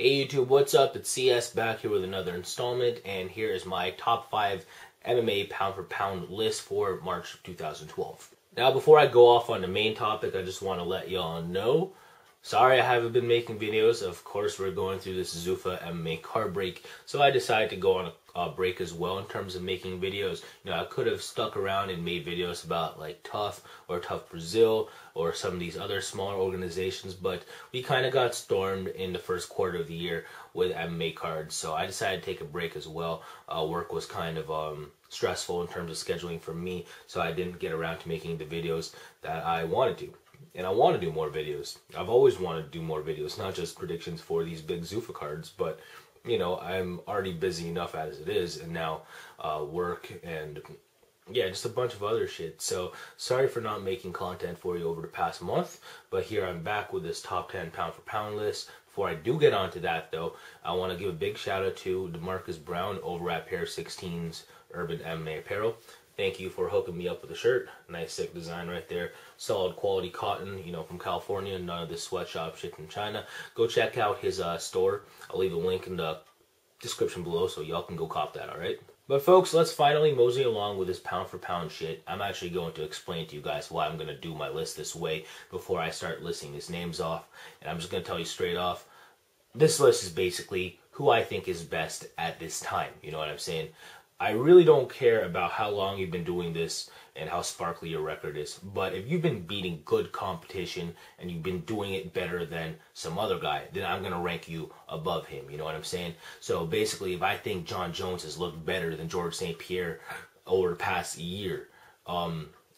Hey YouTube, what's up? It's CS back here with another installment, and here is my top 5 MMA pound for pound list for March 2012. Now, before I go off on the main topic, I just want to let y'all know, sorry I haven't been making videos. Of course, we're going through this Zuffa MMA card break, so I decided to go on a break as well in terms of making videos. You know, I could have stuck around and made videos about like Tough or Tough Brazil or some of these other smaller organizations, but we kind of got stormed in the first quarter of the year with MMA cards, so I decided to take a break as well. Work was kind of stressful in terms of scheduling for me, so I didn't get around to making the videos that I wanted to. And I want to do more videos. I've always wanted to do more videos, not just predictions for these big Zuffa cards, but you know, I'm already busy enough as it is, and now work and yeah, just a bunch of other shit. So sorry for not making content for you over the past month, but here I'm back with this top 10 pound for pound list. Before I do get onto that though, I want to give a big shout out to DeMarcus Brown over at Pair 16's Urban MMA Apparel. Thank you for hooking me up with a shirt. Nice sick design right there. Solid quality cotton, you know, from California. None of this sweatshop shit from China. Go check out his store. I'll leave a link in the description below so y'all can go cop that, alright? But folks, let's finally mosey along with this pound for pound shit. I'm actually going to explain to you guys why I'm going to do my list this way before I start listing these names off. And I'm just going to tell you straight off, this list is basically who I think is best at this time. You know what I'm saying? I really don't care about how long you've been doing this and how sparkly your record is, but if you've been beating good competition and you've been doing it better than some other guy, then I'm going to rank you above him, you know what I'm saying? So basically, if I think Jon Jones has looked better than St Pierre over the past year,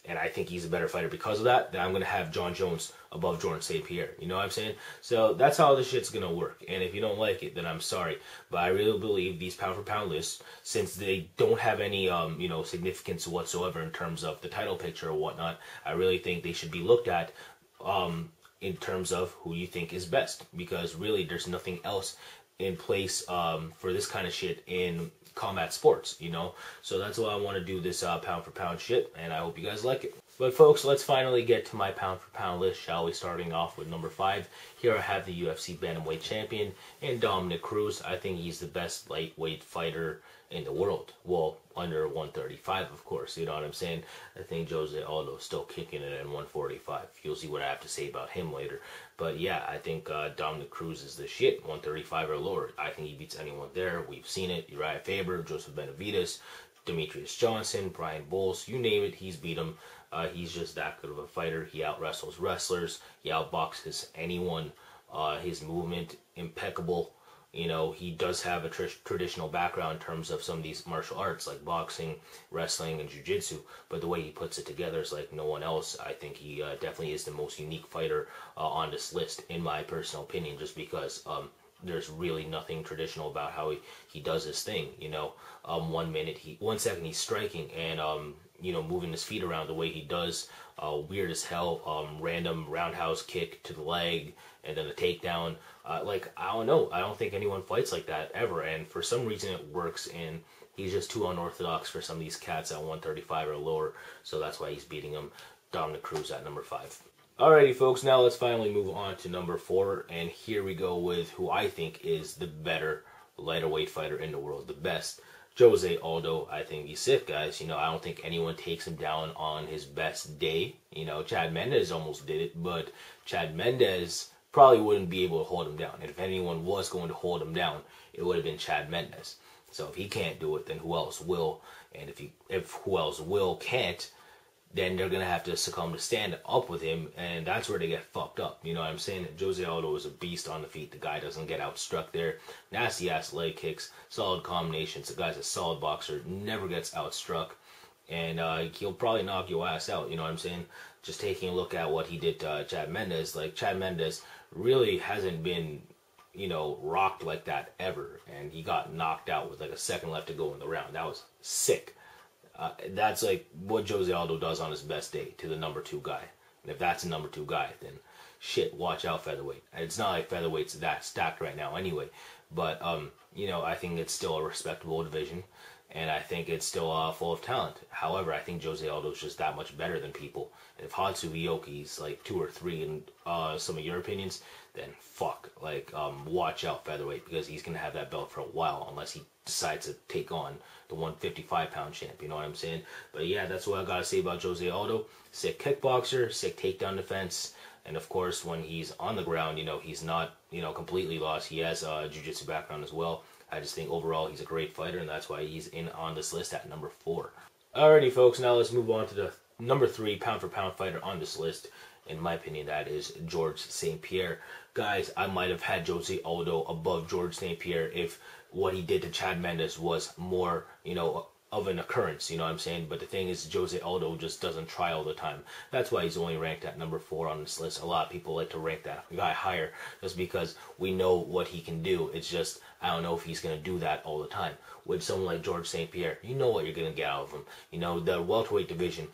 and I think he's a better fighter because of that, then I'm going to have Jon Jones above St Pierre. You know what I'm saying? So that's how this shit's going to work. And if you don't like it, then I'm sorry. But I really believe these pound for pound lists, since they don't have any, you know, significance whatsoever in terms of the title picture or whatnot, I really think they should be looked at in terms of who you think is best. Because really, there's nothing else in place for this kind of shit in combat sports, you know. So that's why I want to do this pound for pound shit, and I hope you guys like it. But folks, let's finally get to my pound for pound list, shall we? Starting off with number 5. Here I have the UFC bantamweight champion and Dominick Cruz. I think he's the best lightweight fighter in the world. Well, under 135, of course. You know what I'm saying? I think Jose Aldo is still kicking it at 145. You'll see what I have to say about him later. But yeah, I think Dominick Cruz is the shit. 135 or lower. I think he beats anyone there. We've seen it. Uriah Faber, Joseph Benavidez, Demetrius Johnson, Brian Bowles, you name it, he's beat him. He's just that good of a fighter. He out-wrestles wrestlers. He outboxes anyone. His movement, impeccable. You know, he does have a traditional background in terms of some of these martial arts like boxing, wrestling, and jiu-jitsu. But the way he puts it together is like no one else. I think he definitely is the most unique fighter on this list, in my personal opinion, just because there's really nothing traditional about how he does his thing. You know, 1 second he's striking and you know, moving his feet around the way he does, weird as hell, random roundhouse kick to the leg, and then a takedown. Like, I don't know, I don't think anyone fights like that ever, and for some reason it works, and he's just too unorthodox for some of these cats at 135 or lower, so that's why he's beating him. Dominick Cruz at number 5. Alrighty folks, now let's finally move on to number 4, and here we go with who I think is the better lighter weight fighter in the world, the best. Jose Aldo. I think he's sick, guys. You know, I don't think anyone takes him down on his best day. You know, Chad Mendes almost did it, but Chad Mendes probably wouldn't be able to hold him down. And if anyone was going to hold him down, it would have been Chad Mendes. So if he can't do it, then who else will? And if who else will can't, then they're going to have to succumb to stand up with him, and that's where they get fucked up. You know what I'm saying? Jose Aldo is a beast on the feet. The guy doesn't get outstruck there. Nasty-ass leg kicks, solid combinations. The guy's a solid boxer, never gets outstruck, and he'll probably knock your ass out. You know what I'm saying? Just taking a look at what he did to Chad Mendes, like, Chad Mendes really hasn't been, you know, rocked like that ever, and he got knocked out with like a second left to go in the round. That was sick. That's like what Jose Aldo does on his best day to the number 2 guy. And if that's a number 2 guy, then shit, watch out, featherweight. And it's not like featherweight's that stacked right now anyway. But, you know, I think it's still a respectable division. and I think it's still full of talent. However, I think Jose Aldo is just that much better than people. And if Hatsu Ioki's like 2 or 3 in some of your opinions, then fuck, like watch out featherweight, because he's gonna have that belt for a while unless he decides to take on the 155-pound champ. You know what I'm saying? But yeah, that's what I gotta say about Jose Aldo. Sick kickboxer, sick takedown defense. And of course, when he's on the ground, you know, he's not, you know, completely lost. He has a jiu-jitsu background as well. I just think overall he's a great fighter, and that's why he's in on this list at number 4. Alrighty, folks, now let's move on to the number 3 pound-for-pound fighter on this list. In my opinion, that is George St Pierre. Guys, I might have had Jose Aldo above George St Pierre if what he did to Chad Mendes was more, you know, of an occurrence, you know what I'm saying? But the thing is, Jose Aldo just doesn't try all the time. That's why he's only ranked at number 4 on this list. A lot of people like to rank that guy higher just because we know what he can do. It's just, I don't know if he's going to do that all the time. With someone like George St Pierre, you know what you're going to get out of him. You know, the welterweight division,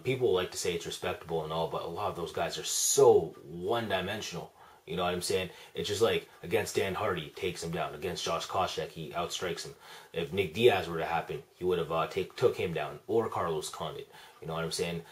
people like to say it's respectable and all, but a lot of those guys are so one-dimensional. You know what I'm saying? It's just like against Dan Hardy, takes him down. Against Josh Koscheck, he outstrikes him. If Nick Diaz were to happen, he would have took him down. Or Carlos Condit. You know what I'm saying?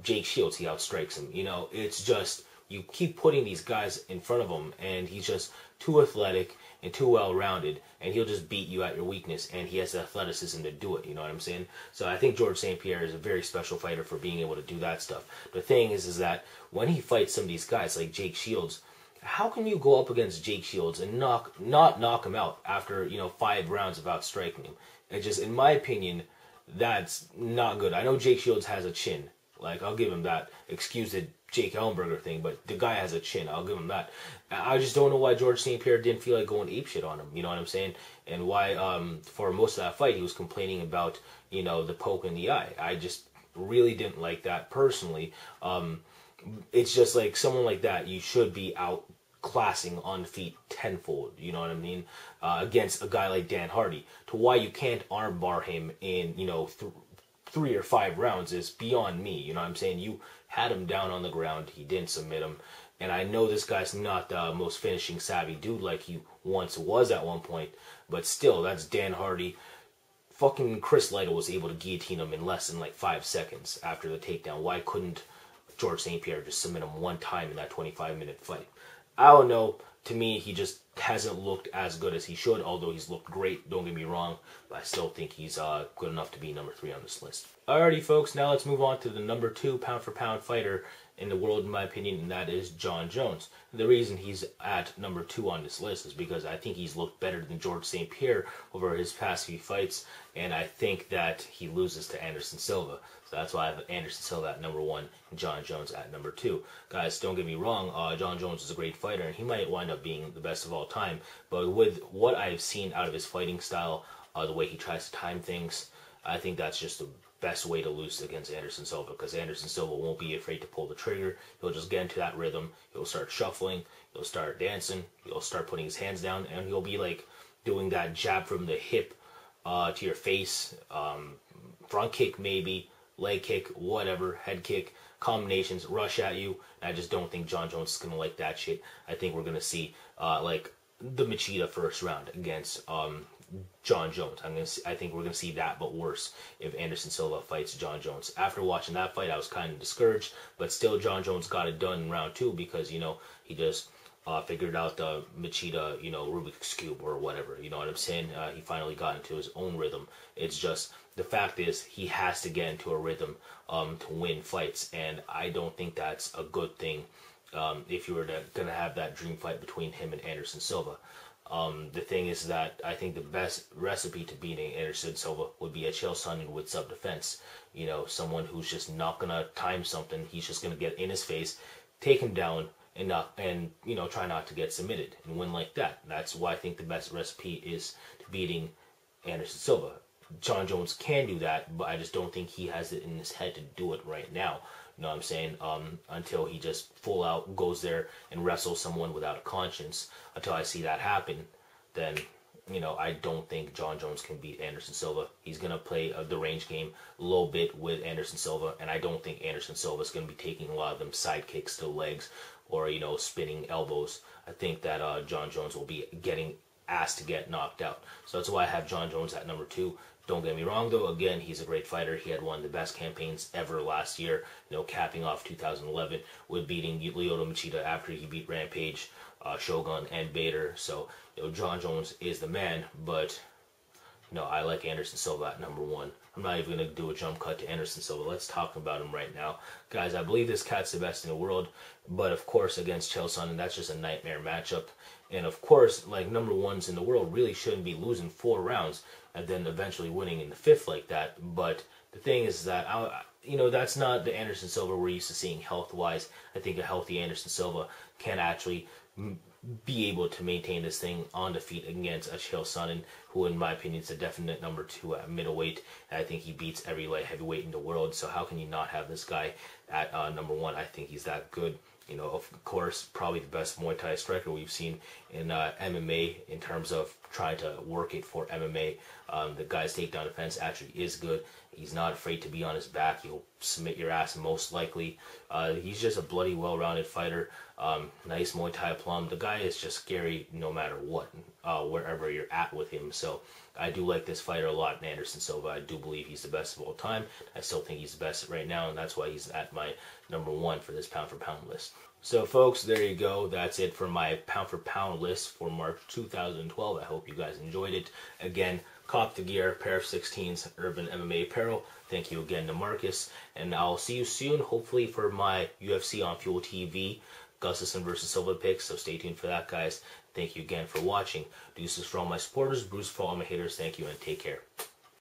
Jake Shields, he outstrikes him. You know, it's just, you keep putting these guys in front of him, and he's just too athletic and too well-rounded, and he'll just beat you at your weakness, and he has the athleticism to do it, you know what I'm saying? So I think George St Pierre is a very special fighter for being able to do that stuff. The thing is that when he fights some of these guys, like Jake Shields, how can you go up against Jake Shields and not knock him out after, you know, 5 rounds of outstriking him? It just, in my opinion, that's not good. I know Jake Shields has a chin. Like, I'll give him that. Excuse the Jake Ellenberger thing, but the guy has a chin. I'll give him that. I just don't know why George St Pierre didn't feel like going apeshit on him. You know what I'm saying? And why, for most of that fight, he was complaining about, you know, the poke in the eye. I just really didn't like that personally. It's just like someone like that, you should be outclassing on feet tenfold, you know what I mean, against a guy like Dan Hardy. To why you can't armbar him in, you know, 3 or 5 rounds is beyond me, you know what I'm saying? You had him down on the ground, he didn't submit him, and I know this guy's not the most finishing savvy dude like he once was at one point, but still, that's Dan Hardy. Fucking Chris Lytle was able to guillotine him in less than like 5 seconds after the takedown. Why couldn't George St Pierre just submit him one time in that 25-minute fight? I don't know. To me, he just hasn't looked as good as he should, although he's looked great, don't get me wrong, but I still think he's good enough to be number 3 on this list. Alrighty, folks, now let's move on to the number 2 pound-for-pound fighter in the world, in my opinion, and that is Jon Jones. The reason he's at number 2 on this list is because I think he's looked better than George St Pierre over his past few fights, and I think that he loses to Anderson Silva. So that's why I have Anderson Silva at number 1 and Jon Jones at number 2. Guys, don't get me wrong, Jon Jones is a great fighter, and he might wind up being the best of all time, but with what I've seen out of his fighting style, the way he tries to time things, I think that's just the best way to lose against Anderson Silva, because Anderson Silva won't be afraid to pull the trigger. He'll just get into that rhythm. He'll start shuffling. He'll start dancing. He'll start putting his hands down, and he'll be like doing that jab from the hip to your face, front kick maybe, leg kick, whatever, head kick, combinations, rush at you. I just don't think Jon Jones is going to like that shit. I think we're going to see like the Machida first round against Jon Jones. I think we're going to see that, but worse, if Anderson Silva fights Jon Jones. After watching that fight, I was kind of discouraged, but still Jon Jones got it done in round 2 because, you know, he just figured out the Machida, you know, Rubik's Cube or whatever, you know what I'm saying? He finally got into his own rhythm. It's just, the fact is, he has to get into a rhythm to win fights, and I don't think that's a good thing if you were going to have that dream fight between him and Anderson Silva. The thing is that I think the best recipe to beating Anderson Silva would be a Chael Sonnen with sub-defense. You know, someone who's just not going to time something. He's just going to get in his face, take him down, and you know, try not to get submitted and win like that. That's why I think the best recipe is to beating Anderson Silva. Jon Jones can do that, but I just don't think he has it in his head to do it right now. You know what I'm saying? Until he just full out goes there and wrestles someone without a conscience. Until I see that happen, then, you know, I don't think Jon Jones can beat Anderson Silva. He's going to play the range game a little bit with Anderson Silva, and I don't think Anderson Silva is going to be taking a lot of them side kicks to the legs or, you know, spinning elbows. I think that Jon Jones will be getting asked to get knocked out. So that's why I have Jon Jones at number 2. Don't get me wrong, though. Again, he's a great fighter. He had one of the best campaigns ever last year, capping off 2011 with beating Lyoto Machida after he beat Rampage, Shogun, and Bader. So, Jon Jones is the man, but I like Anderson Silva at number 1. I'm not even going to do a jump cut to Anderson Silva. Let's talk about him right now. Guys, I believe this cat's the best in the world, but of course against Chael Sonnen, that's just a nightmare matchup. And of course, like, number 1s in the world really shouldn't be losing 4 rounds and then eventually winning in the 5th like that. But the thing is that, that's not the Anderson Silva we're used to seeing health-wise. I think a healthy Anderson Silva can actually be able to maintain this thing on the feet against a Chael Sonnen, who in my opinion is a definite number 2 at middleweight. And I think he beats every light heavyweight in the world. So how can you not have this guy at number 1? I think he's that good. Of course, probably the best Muay Thai striker we've seen in MMA in terms of trying to work it for MMA. The guy's takedown defense actually is good. He's not afraid to be on his back. He'll submit your ass most likely. He's just a bloody well-rounded fighter. Nice Muay Thai plum. The guy is just scary no matter what, wherever you're at with him. So I do like this fighter a lot, Anderson Silva. I do believe he's the best of all time. I still think he's the best right now, and that's why he's at my number 1 for this pound-for-pound list. So, folks, there you go. That's it for my pound-for-pound list for March 2012. I hope you guys enjoyed it. Again, cop the gear, pair of Sixteenz Urban MMA apparel. Thank you again to Marcus, and I'll see you soon, hopefully, for my UFC on Fuel TV Gustafsson versus Silva picks, so stay tuned for that, guys. Thank you again for watching. Deuces for all my supporters, Bruce for all my haters. Thank you, and take care.